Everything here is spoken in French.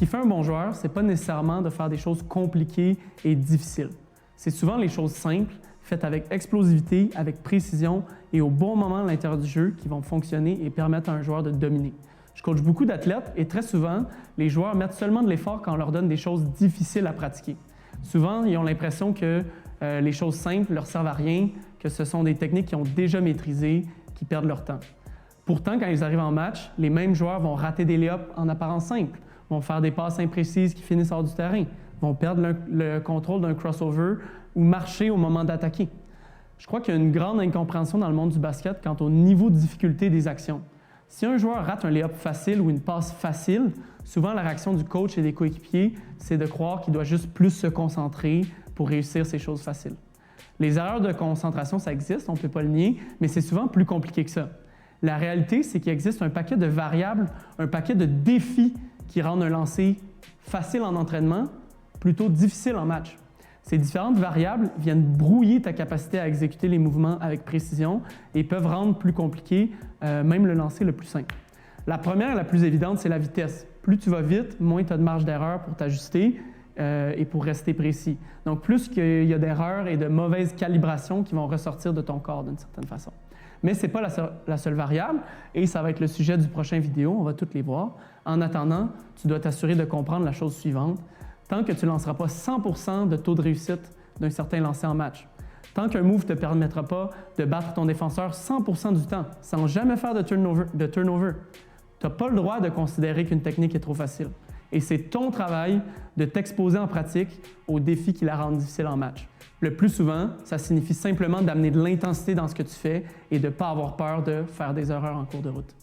qui fait un bon joueur, c'est pas nécessairement de faire des choses compliquées et difficiles. C'est souvent les choses simples, faites avec explosivité, avec précision et au bon moment à l'intérieur du jeu qui vont fonctionner et permettre à un joueur de dominer. Je coach beaucoup d'athlètes et très souvent, les joueurs mettent seulement de l'effort quand on leur donne des choses difficiles à pratiquer. Souvent, ils ont l'impression que les choses simples leur servent à rien, que ce sont des techniques qu'ils ont déjà maîtrisées, qui perdent leur temps. Pourtant, quand ils arrivent en match, les mêmes joueurs vont rater des lay-ups en apparence simples, vont faire des passes imprécises qui finissent hors du terrain, vont perdre le contrôle d'un crossover ou marcher au moment d'attaquer. Je crois qu'il y a une grande incompréhension dans le monde du basket quant au niveau de difficulté des actions. Si un joueur rate un lay-up facile ou une passe facile, souvent la réaction du coach et des coéquipiers, c'est de croire qu'il doit juste plus se concentrer pour réussir ces choses faciles. Les erreurs de concentration, ça existe, on ne peut pas le nier, mais c'est souvent plus compliqué que ça. La réalité, c'est qu'il existe un paquet de variables, un paquet de défis qui rendent un lancer facile en entraînement, plutôt difficile en match. Ces différentes variables viennent brouiller ta capacité à exécuter les mouvements avec précision et peuvent rendre plus compliqué même le lancer le plus simple. La première et la plus évidente, c'est la vitesse. Plus tu vas vite, moins tu as de marge d'erreur pour t'ajuster et pour rester précis. Donc, plus qu'il y a d'erreurs et de mauvaises calibrations qui vont ressortir de ton corps d'une certaine façon. Mais ce n'est pas la seule variable et ça va être le sujet du prochain vidéo, on va toutes les voir. En attendant, tu dois t'assurer de comprendre la chose suivante. Tant que tu ne lanceras pas 100% de taux de réussite d'un certain lancer en match, tant qu'un move ne te permettra pas de battre ton défenseur 100% du temps, sans jamais faire de turnover, tu n'as pas le droit de considérer qu'une technique est trop facile. Et c'est ton travail de t'exposer en pratique aux défis qui la rendent difficile en match. Le plus souvent, ça signifie simplement d'amener de l'intensité dans ce que tu fais et de ne pas avoir peur de faire des erreurs en cours de route.